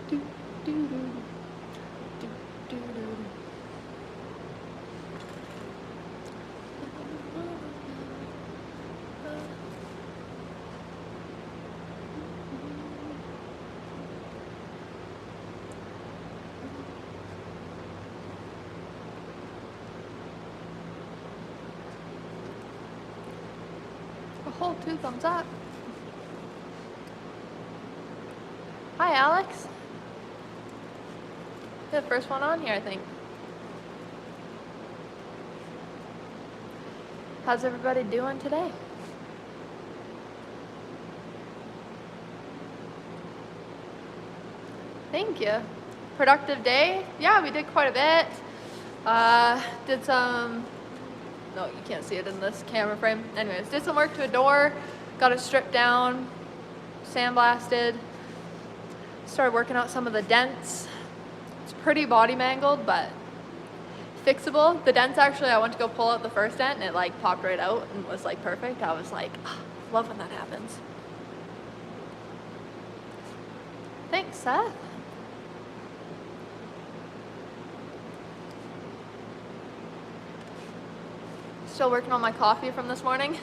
Do, do, do, do, do, do. A whole 2 thumbs up. Hi, Alex. You're the first one on here, I think. How's everybody doing today? Thank you. Productive day? Yeah, we did quite a bit. Did some, no, you can't see it in this camera frame. Anyways, did some work to a door, got it stripped down, sandblasted, started working out some of the dents. It's pretty body mangled, but fixable. The dents actually, I went to go pull out the first dent and it like popped right out and was like perfect. I was like, oh, love when that happens. Thanks, Seth. Still working on my coffee from this morning.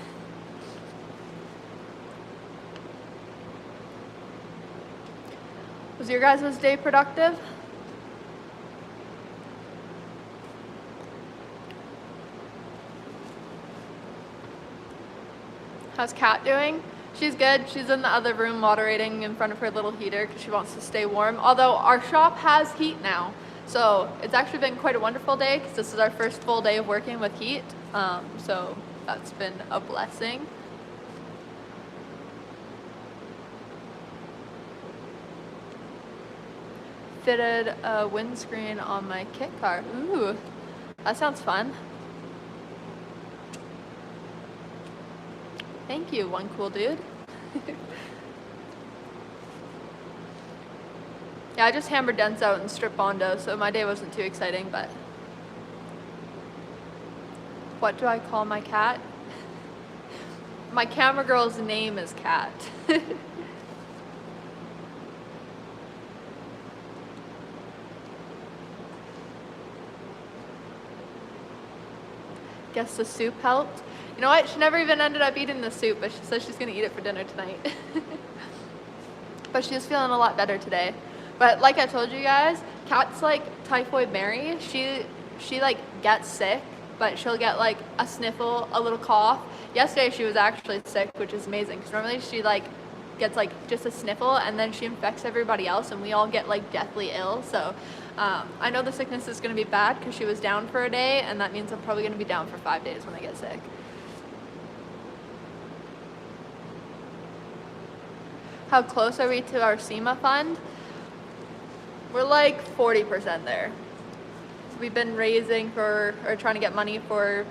Was your guys' day productive? How's Kat doing? She's good. She's in the other room moderating in front of her little heater because she wants to stay warm. Although our shop has heat now. So it's actually been quite a wonderful day because this is our first full day of working with heat. So that's been a blessing. Fitted a windscreen on my kit car. Ooh, that sounds fun. Thank you, one cool dude. Yeah, I just hammered dents out and stripped Bondo, so my day wasn't too exciting, but... What do I call my cat? My camera girl's name is Kat. Guess the soup helped. You know what? She never even ended up eating the soup, but she says she's gonna eat it for dinner tonight. But she's feeling a lot better today. But like I told you guys, Kat's like Typhoid Mary. She like gets sick, but she'll get like a sniffle, a little cough. Yesterday she was actually sick, which is amazing because normally she like gets like just a sniffle and then she infects everybody else and we all get like deathly ill. So I know the sickness is going to be bad because she was down for a day, and that means I'm probably going to be down for 5 days when I get sick. How close are we to our Sema fund? We're like 40% there. We've been raising for, or trying to get money for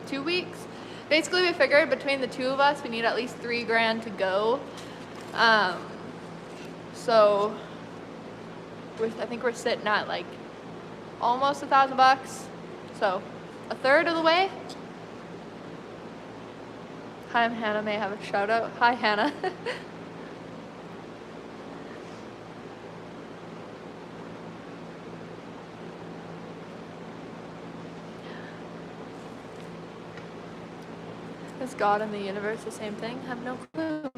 2 weeks. Basically, we figured between the two of us, we need at least $3 grand to go. So I think we're sitting at like almost $1,000. So a third of the way. Hi, I'm Hannah. May I have a shout out? Hi, Hannah. Is God and the universe the same thing? I have no clue.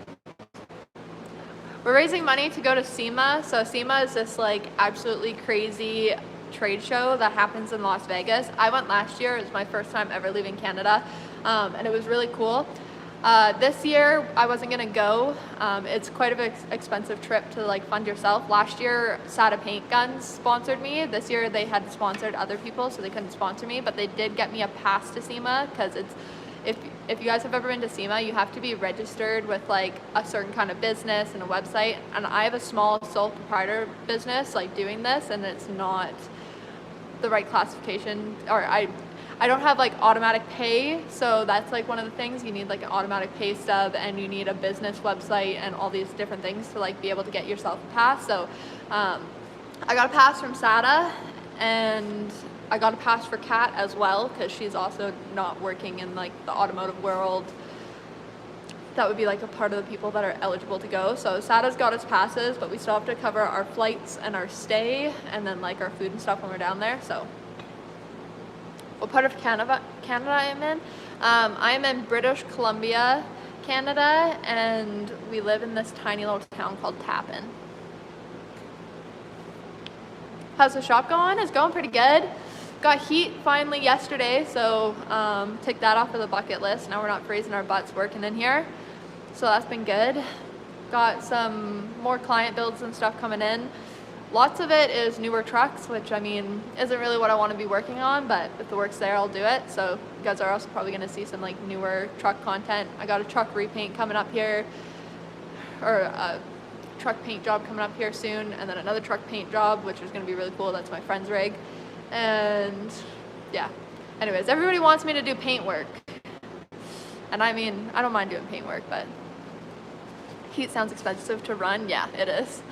We're raising money to go to Sema. So Sema is this like absolutely crazy trade show that happens in Las Vegas. I went last year. It was my first time ever leaving Canada, and it was really cool. This year I wasn't gonna go. It's quite an expensive trip to like fund yourself. Last year Sada Paint Guns sponsored me. This year they had sponsored other people, so they couldn't sponsor me, but they did get me a pass to Sema because it's, if you guys have ever been to Sema, you have to be registered with like a certain kind of business and a website. And I have a small sole proprietor business like doing this, and it's not the right classification, or I don't have like automatic pay. So that's like one of the things. You need like an automatic pay stub, and you need a business website and all these different things to like be able to get yourself a pass. So I got a pass from Sada, and I got a pass for Kat as well because she's also not working in like the automotive world. that would be like a part of the people that are eligible to go. So SADA's got us passes, but we still have to cover our flights and our stay and then like our food and stuff when we're down there. So what part of Canada I am in? I am in British Columbia, Canada, and we live in this tiny little town called Tappan. How's the shop going? It's going pretty good. Got heat finally yesterday, so tick that off of the bucket list. Now we're not freezing our butts working in here, so that's been good. Got some more client builds and stuff coming in. Lots of it is newer trucks, which I mean isn't really what I want to be working on, but if the work's there, I'll do it. So you guys are also probably going to see some like newer truck content. I got a truck repaint coming up here, or a truck paint job coming up here soon, and then another truck paint job, which is going to be really cool. That's my friend's rig. And yeah, anyways, everybody wants me to do paint work, and I mean I don't mind doing paint work, but heat sounds expensive to run. Yeah, it is.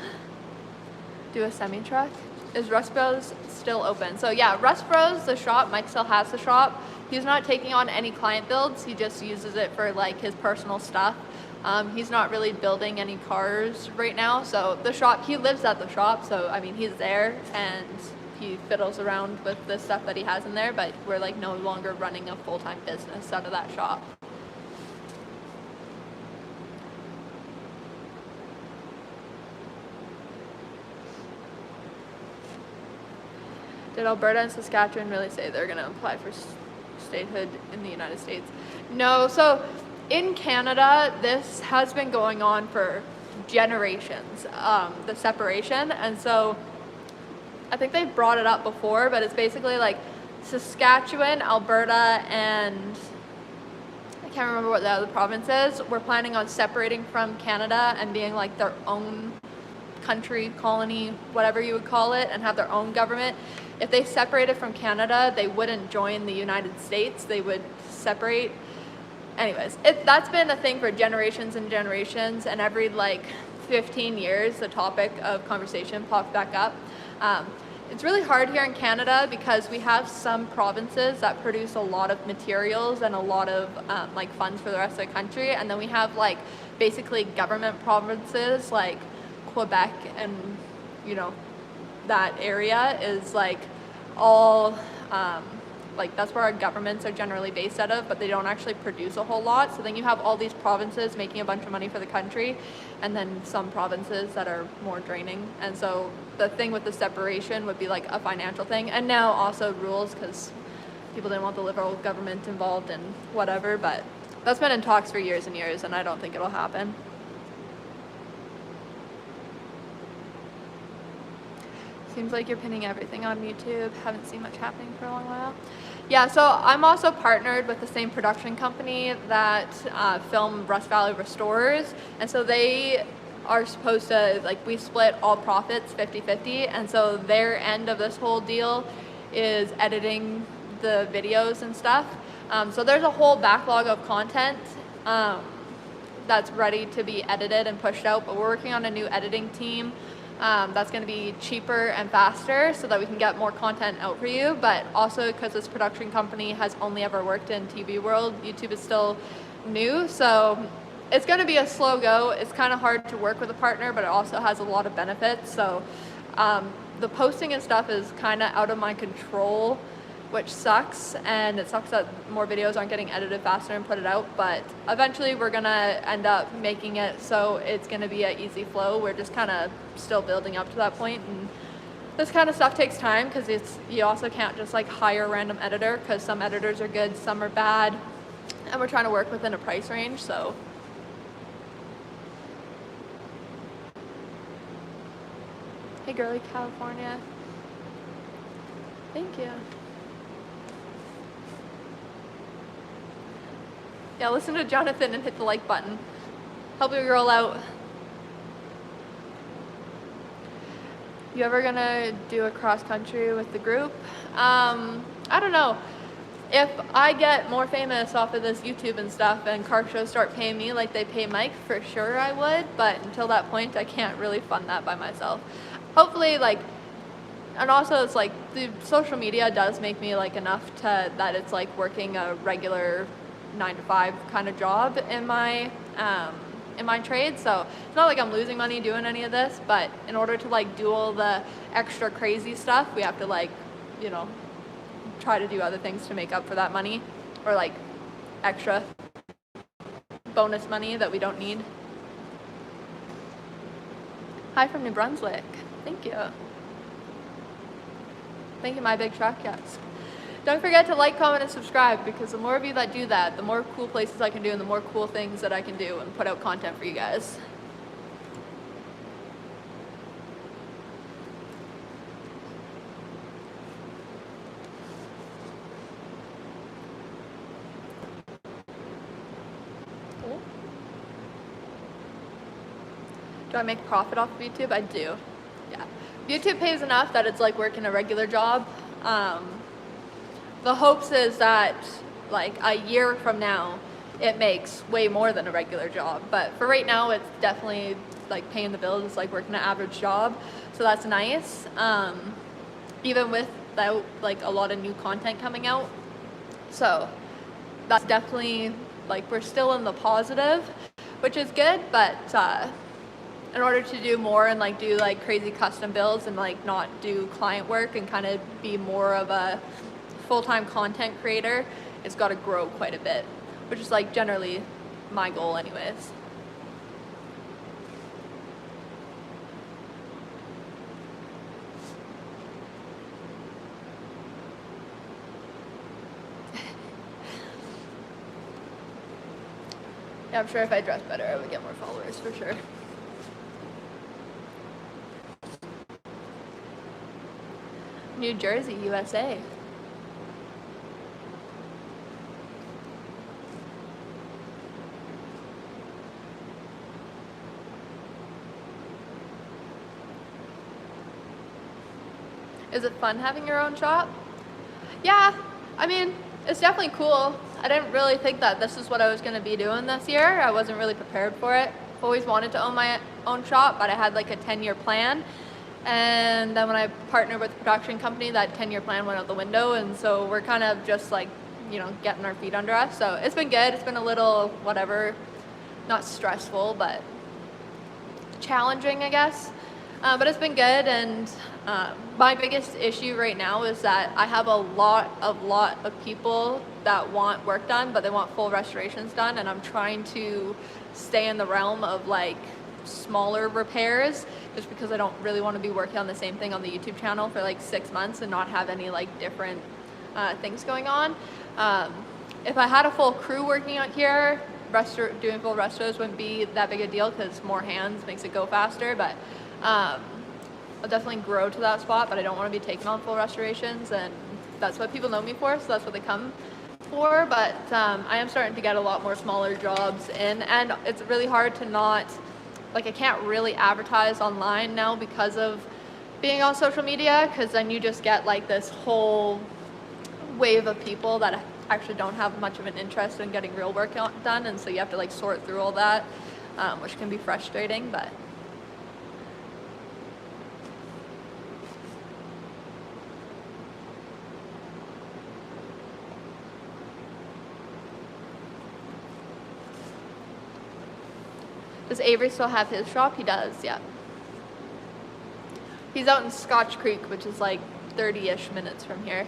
Do a semi truck. Is Rust Bros still open? So yeah, Rust Bros, the shop, Mike still has the shop. He's not taking on any client builds. He just uses it for like his personal stuff. He's not really building any cars right now. So the shop, he lives at the shop, so I mean he's there and he fiddles around with the stuff that he has in there, but we're like no longer running a full-time business out of that shop. Did Alberta and Saskatchewan really say they're going to apply for statehood in the United States? No. So in Canada, this has been going on for generations, the separation. And so I think they've brought it up before, but it's basically like Saskatchewan, Alberta, and I can't remember what the other province is. We're planning on separating from Canada and being like their own country, colony, whatever you would call it, and have their own government. If they separated from Canada, they wouldn't join the United States. They would separate. Anyways, that's been a thing for generations and generations, and every like 15 years, the topic of conversation pops back up. It's really hard here in Canada because we have some provinces that produce a lot of materials and a lot of like funds for the rest of the country, and then we have like basically government provinces like Quebec, and you know that area is like all like that's where our governments are generally based out of, but they don't actually produce a whole lot. So then you have all these provinces making a bunch of money for the country, and then some provinces that are more draining. And so the thing with the separation would be like a financial thing, and now also rules, because people didn't want the Liberal government involved and whatever, but that's been in talks for years and years, and I don't think it'll happen. Seems like you're pinning everything on YouTube. Haven't seen much happening for a long while. Yeah, so I'm also partnered with the same production company that film Rust Valley Restorers, and so they are supposed to, like, we split all profits 50-50, and so their end of this whole deal is editing the videos and stuff. So there's a whole backlog of content that's ready to be edited and pushed out, but we're working on a new editing team that's going to be cheaper and faster so that we can get more content out for you. But also because this production company has only ever worked in TV world, YouTube is still new, so it's going to be a slow go. It's kind of hard to work with a partner, but it also has a lot of benefits. So the posting and stuff is kind of out of my control, which sucks, and it sucks that more videos aren't getting edited faster and put it out, but eventually we're gonna end up making it so it's gonna be an easy flow. We're just kind of still building up to that point, and this kind of stuff takes time because you also can't just like hire a random editor, because some editors are good, some are bad, and we're trying to work within a price range. So hey girly California, thank you. Yeah, listen to Jonathan and hit the like button. Help your girl out. You ever gonna do a cross country with the group? I don't know. If I get more famous off of this YouTube and stuff and car shows start paying me like they pay Mike, for sure I would, but until that point I can't really fund that by myself. Hopefully, like, and also it's like the social media does make me like enough to that it's like working a regular 9-to-5 kind of job in my in my trade, so it's not like I'm losing money doing any of this, but in order to like do all the extra crazy stuff, we have to like, you know, try to do other things to make up for that money, or like extra bonus money that we don't need. Hi from New Brunswick. Thank you. Thank you, my big truck. Yes. Don't forget to like, comment, and subscribe, because the more of you that do that, the more cool places I can do and the more cool things that I can do and put out content for you guys. Cool. Do I make profit off of YouTube? I do. Yeah. YouTube pays enough that it's like working a regular job. The hopes is that like a year from now it makes way more than a regular job, but for right now it's definitely like paying the bills. It's like working an average job, so that's nice. Even without like a lot of new content coming out, so that's definitely like we're still in the positive, which is good. But in order to do more and like do like crazy custom builds and like not do client work and kind of be more of a full-time content creator, it's got to grow quite a bit, which is like generally my goal anyways. Yeah, I'm sure if I dressed better I would get more followers for sure. New Jersey, USA. Is it fun having your own shop? Yeah, I mean, it's definitely cool. I didn't really think that this is what I was going to be doing this year. I wasn't really prepared for it. Always wanted to own my own shop, but I had like a 10-year plan. And then when I partnered with a production company, that 10-year plan went out the window. And so we're kind of just like, you know, getting our feet under us. So it's been good. It's been a little whatever, not stressful, but challenging, I guess. But it's been good. And my biggest issue right now is that I have a lot of people that want work done, but they want full restorations done, and I'm trying to stay in the realm of like smaller repairs, just because I don't really want to be working on the same thing on the YouTube channel for like 6 months and not have any like different things going on. If I had a full crew working out here, doing full restos wouldn't be that big a deal, because more hands makes it go faster. But I'll definitely grow to that spot, but I don't want to be taking on full restorations, and that's what people know me for, so that's what they come for. But I am starting to get a lot more smaller jobs in, and it's really hard to not, like I can't really advertise online now because of being on social media, because then you just get like this whole wave of people that actually don't have much of an interest in getting real work done, and so you have to like sort through all that, which can be frustrating. But does Avery still have his shop? He does, yeah. He's out in Scotch Creek, which is like 30-ish minutes from here.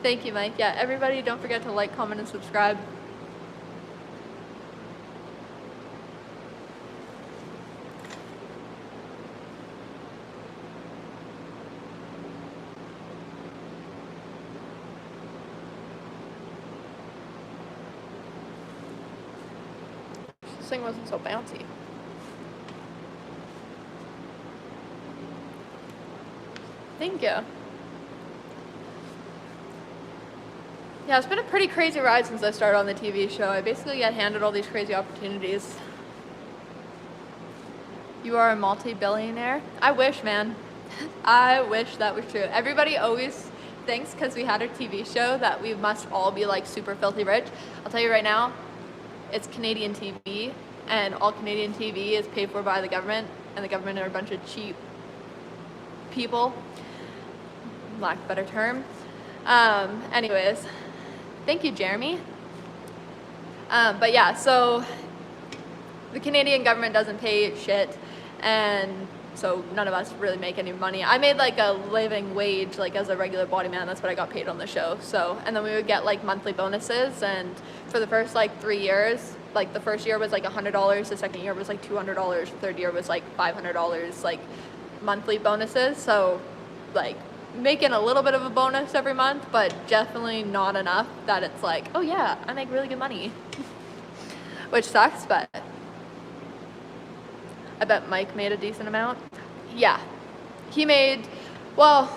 Thank you, Mike. Yeah, everybody don't forget to like, comment, and subscribe. This thing wasn't so bouncy. Thank you. Yeah, it's been a pretty crazy ride since I started on the TV show. I basically get handed all these crazy opportunities. You are a multi-billionaire? I wish, man. I wish that was true. Everybody always thinks, because we had a TV show, that we must all be like super filthy rich. I'll tell you right now, it's Canadian TV, and all Canadian TV is paid for by the government, and the government are a bunch of cheap people, lack of a better term. Anyways, thank you, Jeremy. But yeah, so the Canadian government doesn't pay shit, and so none of us really make any money. I made like a living wage, like as a regular body man. That's what I got paid on the show. So, and then we would get like monthly bonuses, and for the first like 3 years, like the first year was like $100, the second year was like $200, the third year was like $500, like monthly bonuses. So like making a little bit of a bonus every month, but definitely not enough that it's like, oh yeah, I make really good money. Which sucks, but I bet Mike made a decent amount. Yeah, he made, well,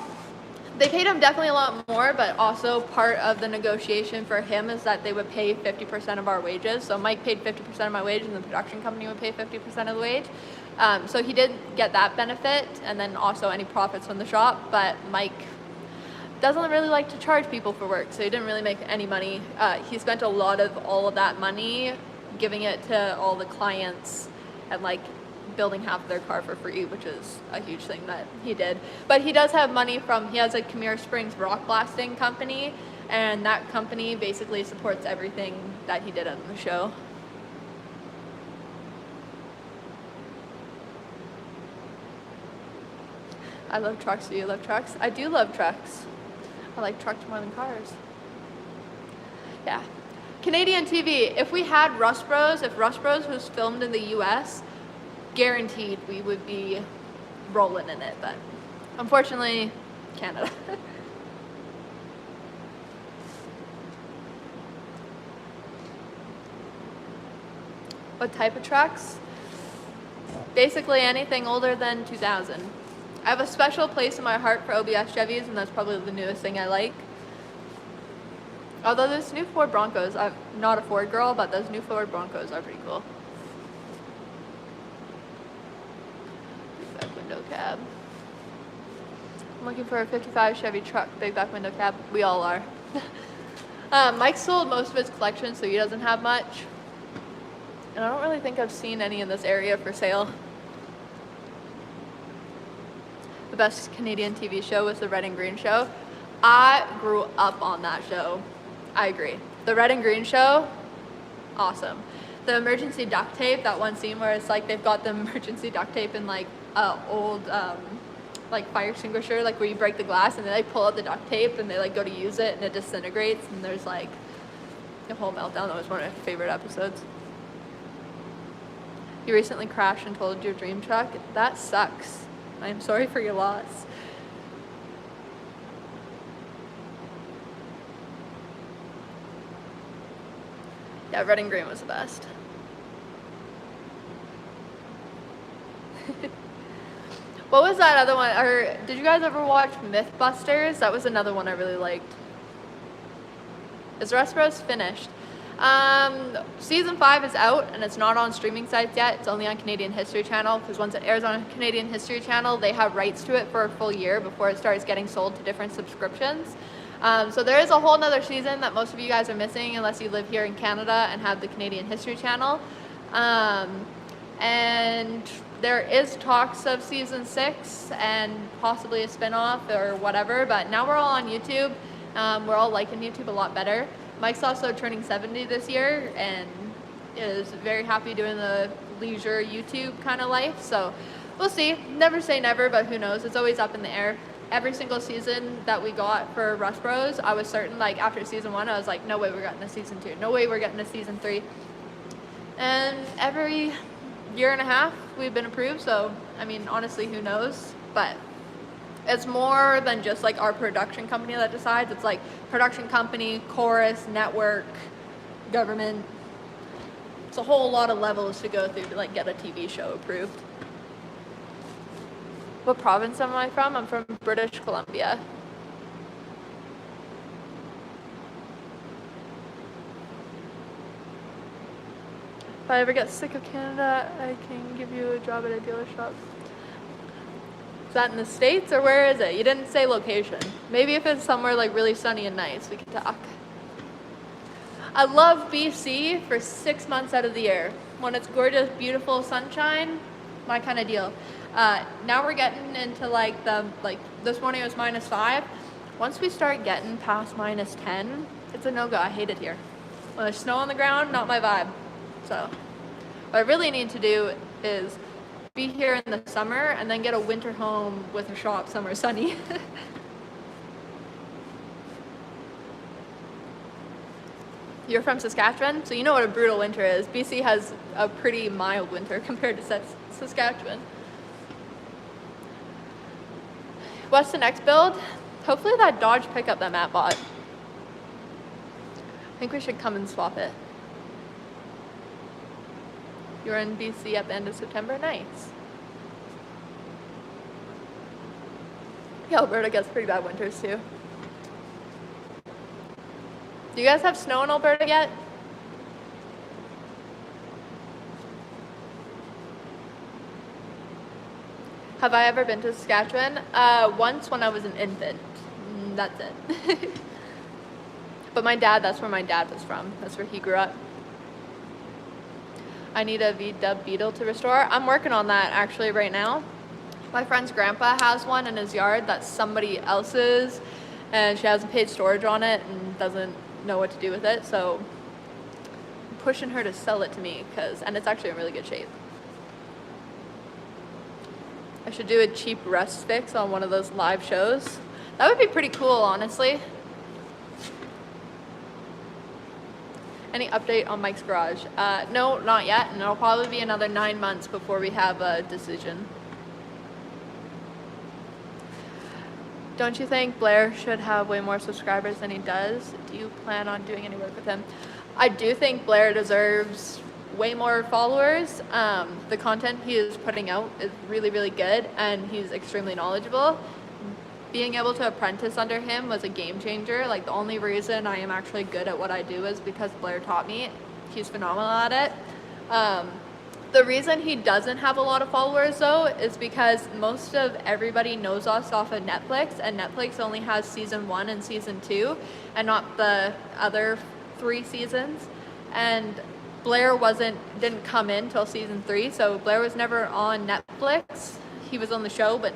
they paid him definitely a lot more, but also part of the negotiation for him is that they would pay 50% of our wages. So Mike paid 50% of my wage, and the production company would pay 50% of the wage. So he did get that benefit, and then also any profits from the shop, but Mike doesn't really like to charge people for work, so he didn't really make any money. He spent a lot of all of that money giving it to all the clients and like building half of their car for free, which is a huge thing that he did. But he does have money from, he has a Cameo Springs rock blasting company, and that company basically supports everything that he did on the show. I love trucks. Do you love trucks? I do love trucks. I like trucks more than cars. Yeah. Canadian TV, if we had Rust Bros, if Rust Bros was filmed in the US, guaranteed we would be rolling in it, but unfortunately, Canada. What type of trucks? Basically anything older than 2000. I have a special place in my heart for OBS Chevys, and that's probably the newest thing I like. Although those new Ford Broncos, I'm not a Ford girl, but those new Ford Broncos are pretty cool. Big back window cab. I'm looking for a 55 Chevy truck, big back window cab. We all are. Mike sold most of his collection, so he doesn't have much. And I don't really think I've seen any in this area for sale. The best Canadian TV show was the Red and Green Show. I grew up on that show. I agree. The Red and Green Show, awesome. The emergency duct tape, that one scene where it's like they've got the emergency duct tape in like old like fire extinguisher, like where you break the glass and they like pull out the duct tape and they like go to use it and it disintegrates and there's like a whole meltdown. That was one of my favorite episodes. You recently crashed and totaled your dream truck? That sucks. I am sorry for your loss. Yeah, Red and Green was the best. What was that other one? Or did you guys ever watch Mythbusters? That was another one I really liked. Is Rust Bros finished? Season 5 is out and it's not on streaming sites yet. It's only on Canadian History Channel, because once it airs on Canadian History Channel, they have rights to it for a full year before it starts getting sold to different subscriptions. So there is a whole nother season that most of you guys are missing unless you live here in Canada and have the Canadian History Channel. And there is talks of season 6 and possibly a spin-off or whatever, but now we're all on YouTube. We're all liking YouTube a lot better. Mike's also turning 70 this year and is very happy doing the leisure YouTube kind of life. So we'll see. Never say never, but who knows? It's always up in the air. Every single season that we got for Rust Bros, I was certain, like after season 1, I was like, no way we're getting a season 2. No way we're getting a season 3. And every year and a half we've been approved. So, I mean, honestly, who knows? But it's more than just like our production company that decides. It's like production company, chorus, network, government. It's a whole lot of levels to go through to like get a TV show approved. What province am I from? I'm from British Columbia. If I ever get sick of Canada, I can give you a job at a dealer shop. Is that in the States or where is it? You didn't say location. Maybe if it's somewhere like really sunny and nice, we can talk. I love BC for 6 months out of the year. When it's gorgeous, beautiful sunshine, my kind of deal. Now we're getting into like this morning it was -5. Once we start getting past -10, it's a no-go. I hate it here. When there's snow on the ground, not my vibe. So what I really need to do is be here in the summer and then get a winter home with a shop somewhere sunny. You're from Saskatchewan, so you know what a brutal winter is. BC has a pretty mild winter compared to Saskatchewan. What's the next build? Hopefully that Dodge pickup that Matt bought. I think we should come and swap it. You're in BC at the end of September? Nice. Yeah, Alberta gets pretty bad winters too. Do you guys have snow in Alberta yet? Have I ever been to Saskatchewan? Once when I was an infant. That's it. But my dad, that's where my dad was from. That's where he grew up. I need a VW Beetle to restore. I'm working on that actually right now. My friend's grandpa has one in his yard that's somebody else's, and she hasn't paid storage on it and doesn't know what to do with it, so I'm pushing her to sell it to me, and it's actually in really good shape. I should do a cheap rust fix on one of those live shows. That would be pretty cool, honestly. Any update on Mike's garage? No, not yet, and it'll probably be another 9 months before we have a decision. Don't you think Blair should have way more subscribers than he does? Do you plan on doing any work with him? I do think Blair deserves way more followers. The content he is putting out is really, really good, and he's extremely knowledgeable. Being able to apprentice under him was a game changer. Like, the only reason I am actually good at what I do is because Blair taught me. He's phenomenal at it. The reason he doesn't have a lot of followers though is because most of everybody knows us off of Netflix, and Netflix only has season 1 and season 2 and not the other 3 seasons. And Blair didn't come in till season 3, so Blair was never on Netflix. He was on the show, but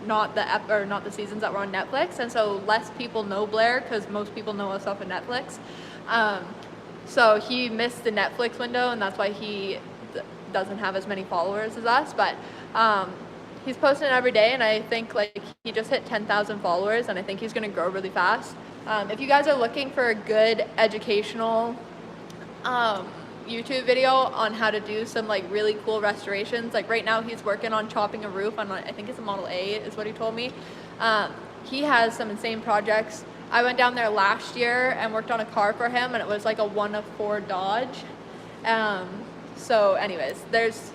not the seasons that were on Netflix, and so less people know Blair because most people know us off of Netflix. So he missed the Netflix window, and that's why he doesn't have as many followers as us. But he's posting every day, and I think like he just hit 10,000 followers, and I think he's going to grow really fast. If you guys are looking for a good educational YouTube video on how to do some like really cool restorations, like right now he's working on chopping a roof on, I think it's a Model A is what he told me. He has some insane projects. I went down there last year and worked on a car for him, and it was like a 1 of 4 Dodge. So anyways,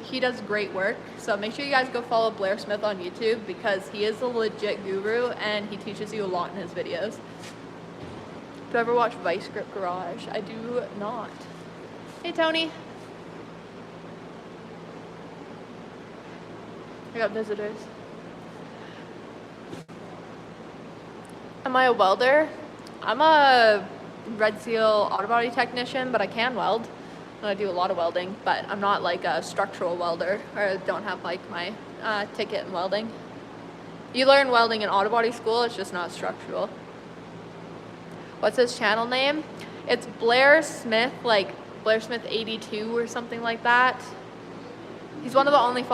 he does great work. So make sure you guys go follow Blair Smith on YouTube, because he is a legit guru and he teaches you a lot in his videos. Do you ever watch Vice Grip Garage? I do not. Hey Tony. I got visitors. Am I a welder? I'm a Red Seal auto body technician, but I can weld. And I do a lot of welding, but I'm not like a structural welder, or I don't have like my ticket in welding. You learn welding in auto body school, it's just not structural. What's his channel name? It's Blair Smith, like Blair Smith 82 or something like that. He's one of the only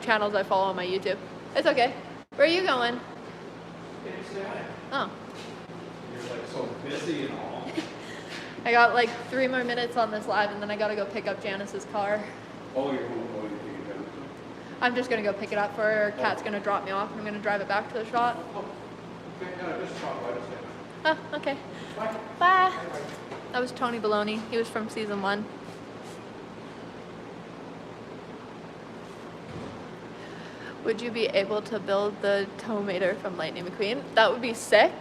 channels I follow on my YouTube. It's okay. Where are you going? Oh. You're like so busy and all. I got like 3 more minutes on this live, and then I gotta go pick up Janice's car. Oh, you're going to pick it up? I'm just gonna go pick it up for her. Kat's gonna drop me off, and I'm gonna drive it back to the shop. Oh, okay, no, just stop by the station. Oh, okay. Bye. Bye. That was Tony Baloney. He was from season 1. Would you be able to build the Tomater from Lightning McQueen? That would be sick.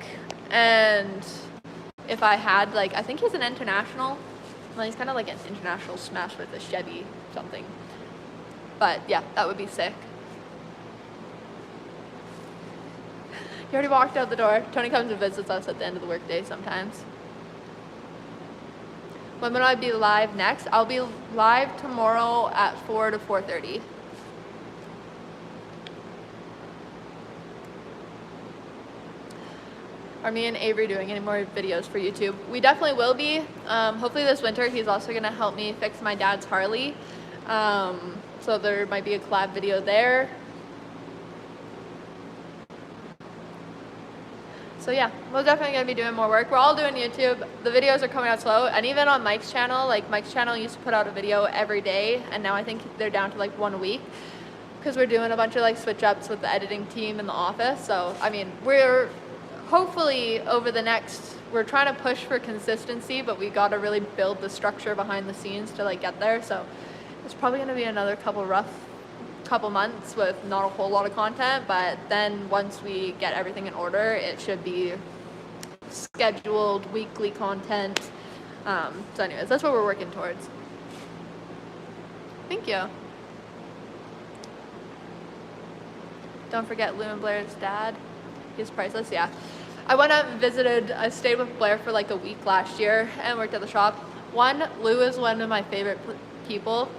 And if I had, like, I think he's an international. Well, he's kind of like an international smash with a Chevy something. But yeah, that would be sick. You already walked out the door. Tony comes and visits us at the end of the workday sometimes. When will I be live next? I'll be live tomorrow at 4 to 4:30. Are me and Avery doing any more videos for YouTube? We definitely will be. Hopefully this winter he's also gonna help me fix my dad's Harley. So there might be a collab video there. So yeah, we're definitely gonna be doing more work. We're all doing YouTube. The videos are coming out slow, and even on Mike's channel, like Mike's channel used to put out a video every day, and now I think they're down to like 1 a week because we're doing a bunch of like switch ups with the editing team in the office. So I mean, we're hopefully over the next, we're trying to push for consistency, but we got to really build the structure behind the scenes to like get there. So it's probably gonna be another couple months with not a whole lot of content, but then once we get everything in order, it should be scheduled weekly content. So anyways, that's what we're working towards. Thank you. Don't forget Lou and Blair's dad. He's priceless. Yeah, I went out and visited, I stayed with Blair for like a week last year and worked at the shop. Lou is one of my favorite people.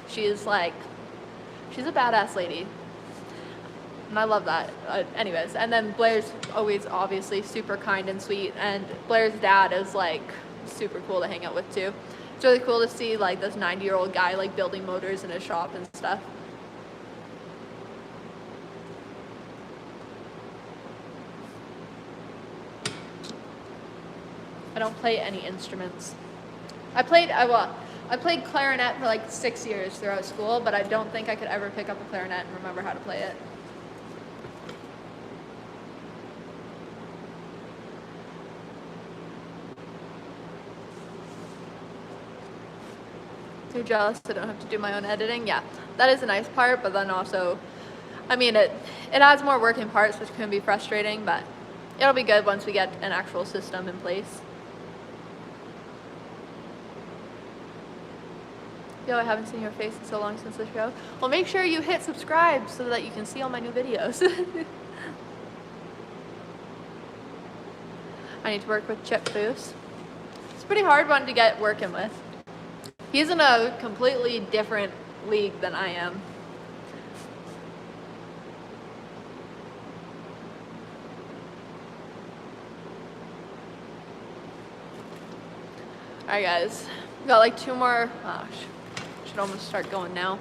She's a badass lady, and I love that. Anyways, and then Blair's always obviously super kind and sweet, and Blair's dad is like super cool to hang out with too. It's really cool to see like this 90-year-old guy like building motors in his shop and stuff. I don't play any instruments. I played clarinet for like 6 years throughout school, but I don't think I could ever pick up a clarinet and remember how to play it. Too jealous I don't have to do my own editing. Yeah, that is a nice part, but then also, I mean, it adds more working parts, which can be frustrating, but it'll be good once we get an actual system in place. Yo, I haven't seen your face in so long since the show. Well, make sure you hit subscribe so that you can see all my new videos. I need to work with Chip Foose. It's a pretty hard one to get working with. He's in a completely different league than I am. Alright guys, we got like 2 more, should almost start going now.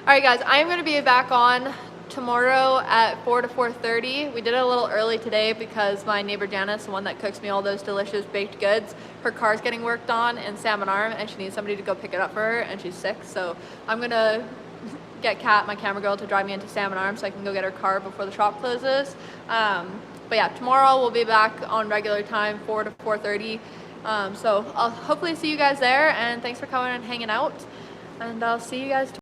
Alright guys, I am going to be back on tomorrow at 4 to 4:30. We did it a little early today because my neighbor Janice, the one that cooks me all those delicious baked goods, her car's getting worked on in Salmon Arm and she needs somebody to go pick it up for her and she's sick. So I'm going to get Kat, my camera girl, to drive me into Salmon Arm so I can go get her car before the shop closes. But yeah, tomorrow we'll be back on regular time, 4 to 4:30. So I'll hopefully see you guys there, and thanks for coming and hanging out, and I'll see you guys tomorrow.